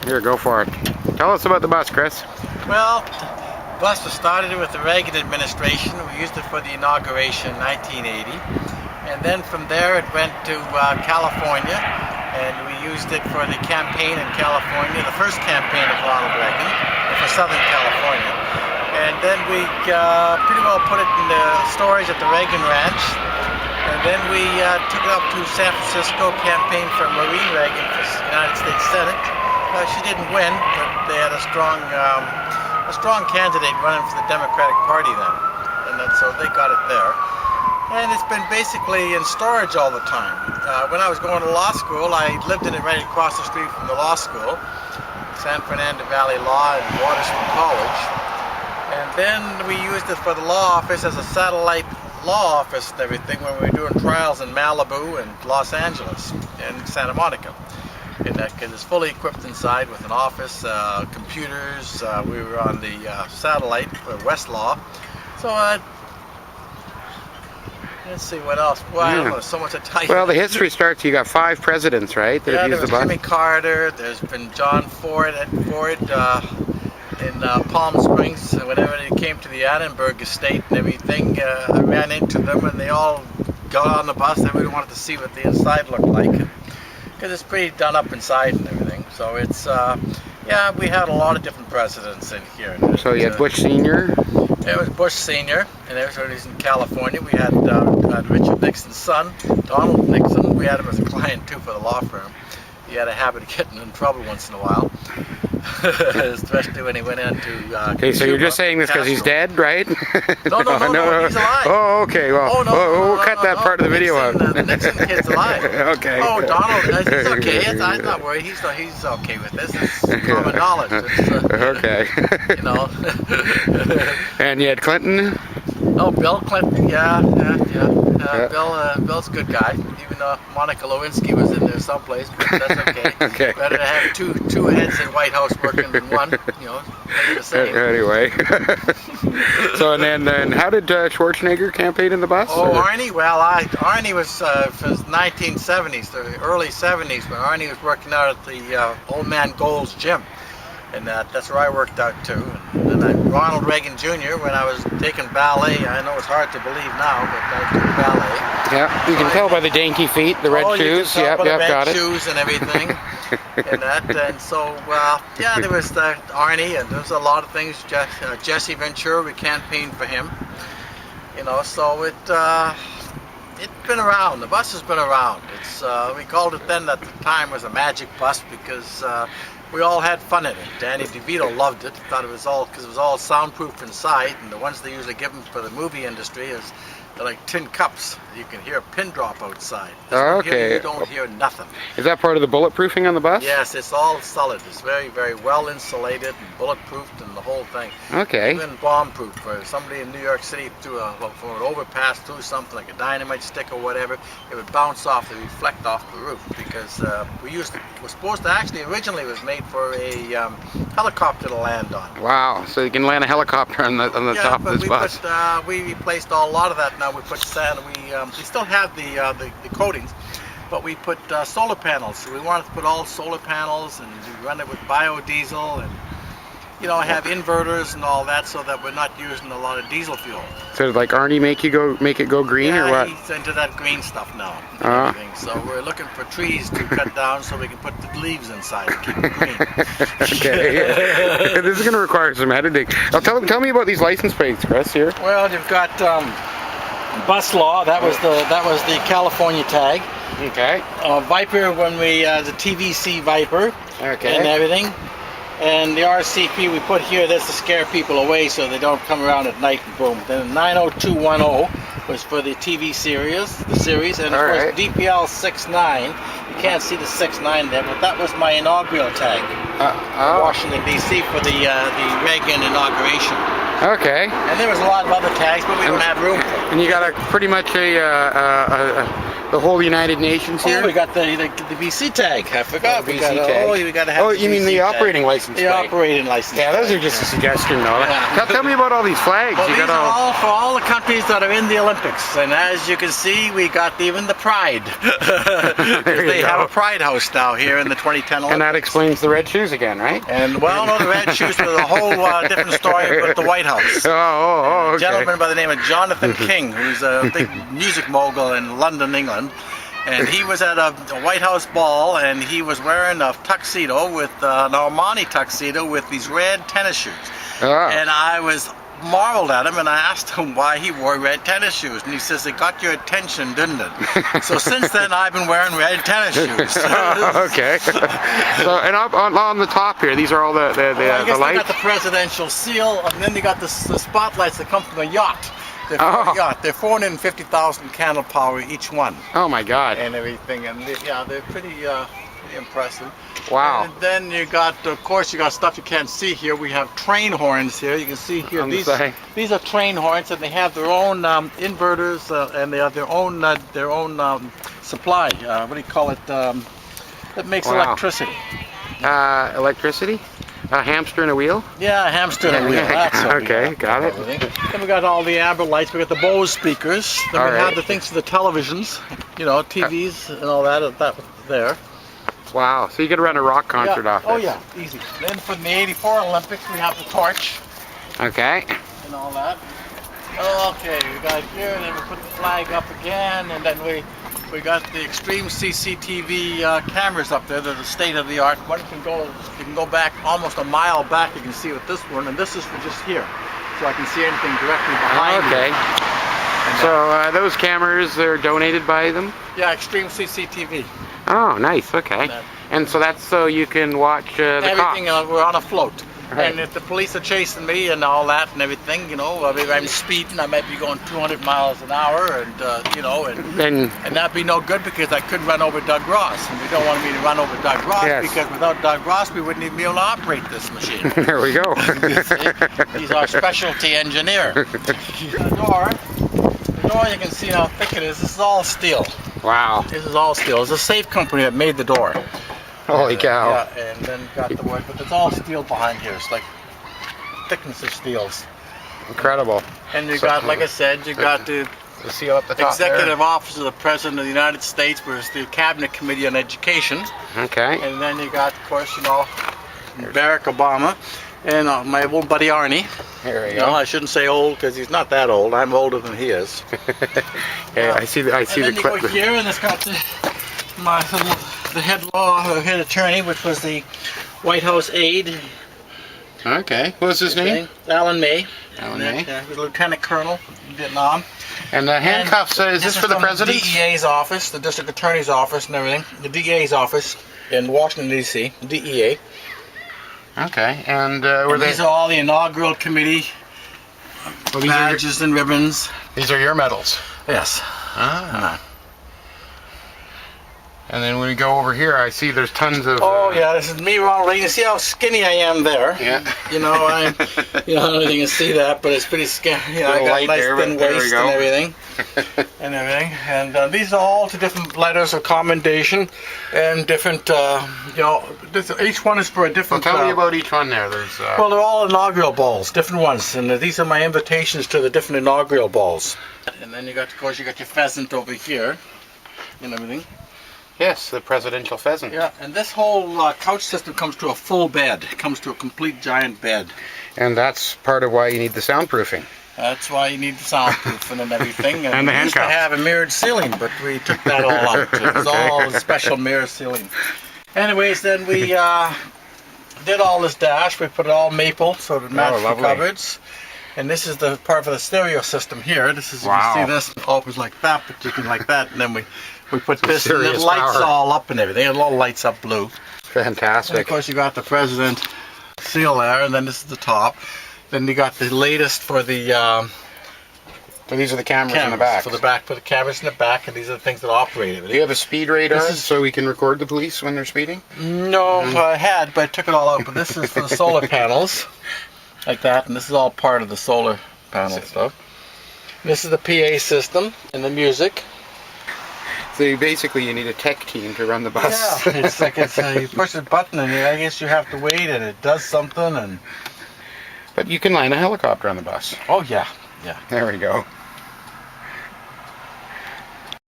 Here, go for it. Tell us about the bus, Chris. Well, the bus was started with the Reagan administration. We used it for the inauguration in 1980. And then from there it went to California, and we used it for the campaign in California, the first campaign of Ronald Reagan, for Southern California. And then we pretty well put it in the storage at the Reagan Ranch. And then we took it up to San Francisco, campaigned for Marie Reagan for United States Senate. She didn't win, but they had a strong candidate running for the Democratic Party then, and so they got it there. And it's been basically in storage all the time. When I was going to law school, I lived in it right across the street from the law school, San Fernando Valley Law and Waterston College. And then we used it for the law office as a satellite law office and everything when we were doing trials in Malibu and Los Angeles and Santa Monica. Because it's fully equipped inside with an office, computers. We were on the satellite for Westlaw. So let's see what else. Well, I don't know, so much to tell you. Well, the history starts. You got 5 presidents, right? Yeah, there was Jimmy Carter. There's been John Ford, Ed Ford in Palm Springs. Whenever they came to the Annenberg estate and everything, I ran into them, and they all got on the bus. Everybody wanted to see what the inside looked like. Because it's pretty done up inside and everything. So it's, yeah, we had a lot of different presidents in here. So you had Bush Sr.? It was Bush Sr., and everybody's in California. We had Richard Nixon's son, Donald Nixon. We had him as a client too for the law firm. He had a habit of getting in trouble once in a while. Especially when he went into okay, so you're just saying this because he's dead, right? No, he's alive. Oh, okay, well, we'll cut that part of the video out. The Nixon kid's alive. Okay. Oh, Donald, he's okay. I'm not worried. He's okay with this. It's common knowledge. It's, okay. You know. And you had Clinton? Oh, Bill Clinton, yeah. Bill's a good guy, even though Monica Lewinsky was in there someplace, but that's okay. Okay. Better to have two heads in White House working than one, you know, the same. Anyway. So, and then how did Schwarzenegger campaign in the bus? Oh, or? Arnie? Well, Arnie was from the 1970s, the early 70s, when Arnie was working out at the Old Man Gold's gym. And that's where I worked out too. And then Ronald Reagan Jr., when I was taking ballet, I know it's hard to believe now, but I took ballet. Yeah, you can tell by the dainty feet, the red shoes. Yep, got it. Shoes and everything. And so, yeah, there was Arnie, and there was a lot of things. Jesse Ventura, we campaigned for him. You know, so it's been around. The bus has been around. It's we called it then at the time was a magic bus because we all had fun in it. Danny DeVito loved it. Thought it was all because it was all soundproof inside, and the ones they usually give them for the movie industry is they're like tin cups. You can hear a pin drop outside. Okay. Here you don't hear nothing. Is that part of the bulletproofing on the bus? Yes, it's all solid. It's very, very well insulated and bulletproofed and the whole thing. Okay. Even bomb-proof. For somebody in New York City from an overpass through something like a dynamite stick or whatever, it would bounce off, it would reflect off the roof because was supposed to actually originally was made for a helicopter to land on. Wow. So you can land a helicopter on the top of this bus. But we replaced a lot of that now. We put sand. We still have the coatings, but we put solar panels. So we wanted to put all solar panels, and we run it with biodiesel, and you know, have inverters and all that, so that we're not using a lot of diesel fuel. So like Arnie make it go green, or what? He's into that green stuff now. And everything. So we're looking for trees to cut down so we can put the leaves inside and keep it green. Okay. This is going to require some editing. Now tell me about these license plates, Chris. Here. Well, you've got bus law. That was the California tag. Okay. Viper when the TVC Viper. Okay. And everything. And the RCP we put here, that's to scare people away so they don't come around at night and boom. Then 90210 was for the TV series, and of course DPL 69. You can't see the 69 there, but that was my inaugural tag. Washington D.C. for the Reagan inauguration. Okay. And there was a lot of other tags, but we don't have room for them. And you got pretty much a the whole United Nations here? Oh, we got the BC tag. I forgot. Oh, the BC tag. We got to have. Oh, you mean the operating license The plate? operating license. Yeah, those are just a suggestion, though. Yeah. Tell me about all these flags. Well, You these got are all for all the countries that are in the Olympics, and as you can see, we got even the Pride. They have a Pride house now here in the 2010 Olympics. And that explains the red shoes again, right? And well, no, the red shoes was a whole different story with the White House. Okay. A gentleman by the name of Jonathan King, who's a big music mogul in London, England. And he was at a White House ball, and he was wearing a tuxedo with an Armani tuxedo with these red tennis shoes. Ah. And I was marveled at him, and I asked him why he wore red tennis shoes, and he says, "It got your attention, didn't it?" So since then, I've been wearing red tennis shoes. Okay. So, and up on the top here, these are all the I guess they lights. got the presidential seal, and then they got the spotlights that come from a yacht. They're from a yacht. They're 450,000 candle power each one. Oh my God. And everything, and they're pretty impressive. Wow. And then you got, of course, you got stuff you can't see here. We have train horns here. You can see here. On the side. These are train horns, and they have their own inverters, and they have their own supply. What do you call it? That makes electricity. Electricity? A hamster and a wheel? Yeah, a hamster and a wheel. That's what we Okay, got it. Then we got all the amber lights. We got the Bose speakers. Then All we right. have the things for the televisions, you know, TVs and all that. That was there. Wow. So you could run a rock concert off Oh this. yeah, easy. Then for the '84 Olympics, we have the torch Okay. and all that. Okay, we got here, and then we put the flag up again, and then we got the extreme CCTV cameras up there. They're the state of the art. One you can go back almost a mile back. You can see with this one, and this is for just here, so I can see anything directly behind me. Okay. So those cameras, they're donated by them? Yeah, extreme CCTV. Oh, nice. Okay. And so that's so you can watch the Everything. cops. We're on a float. Right. And if the police are chasing me and all that and everything, you know, if I'm speeding, I might be going 200 miles an hour, and you know, and that'd be no good because I could run over Doug Ross, and we don't want me to run over Doug Ross because without Doug Ross, we wouldn't even be able to operate this machine. There we go. He's our specialty engineer. The door, you can see how thick it is. This is all steel. Wow. This is all steel. It's a safe company that made the door. Holy cow. Yeah, and then got the wood, but it's all steel behind here. It's like thickness of steels. Incredible. And you got, like I said, you got the seal up the top Executive Office of the President of the United States, where's the Cabinet Committee on Education. Okay. And then you got, of course, you know, Barack Obama and my old buddy Arnie. There we You go. know, I shouldn't say old because he's not that old. I'm older than he is. Yeah, I see the And then clip. you go here, and it's got the head attorney, which was the White House aide. Okay. What was his name? Alan May. Alan May. Yeah, he was a lieutenant colonel in Vietnam. And the handcuffs, is this for the from president? The DEA's office, the district attorney's office and everything. The DEA's office in Washington, D.C., DEA. Okay. And were they... These are all the inaugural committee badges and ribbons. These are your medals. Yes. Ah. And then when we go over here, I see there's tons of... Oh yeah, this is me, Ronald Reagan. You see how skinny I am there? Yeah. You know, I don't know if you can see that, but it's pretty scary. You know, I got a nice there, thin there we waist go. and everything. And these are all to different letters of commendation and different, you know, each one is for a So different... tell me about each one there. There's... Well, they're all inaugural balls, different ones, and these are my invitations to the different inaugural balls. And then you got, of course, you got your pheasant over here and everything. Yes, the presidential pheasant. Yeah, and this whole couch system comes to a full bed. It comes to a complete giant bed. And that's part of why you need the soundproofing. That's why you need the soundproofing and everything. And the we used to handcuffs. have a mirrored ceiling, but we took that all out. It was all special mirror ceiling. Anyways, then we did all this dash. We put it all maple so it matched the lovely. cupboards. And this is the part for the stereo system here. This is, you Wow. can see this opens like that, but you can like that. And then we put this, and Serious it lights power. all up and everything. It all lights up blue. Fantastic. And of course, you got the president seal there, and then this is the top. Then you got the latest for the So these are the cameras in the back. For the cameras in the back, and these are the things that operate it. Do you have a speed radar This is- so we can record the police when they're speeding? No, I had, but I took it all out. But this is for the solar panels, like that, and this is all part of the solar panel stuff. This is the PA system and the music. So basically you need a tech team to run the bus. Yeah, it's like you push a button and I guess you have to wait and it does something and... But you can land a helicopter on the bus. Oh yeah, yeah. There we go.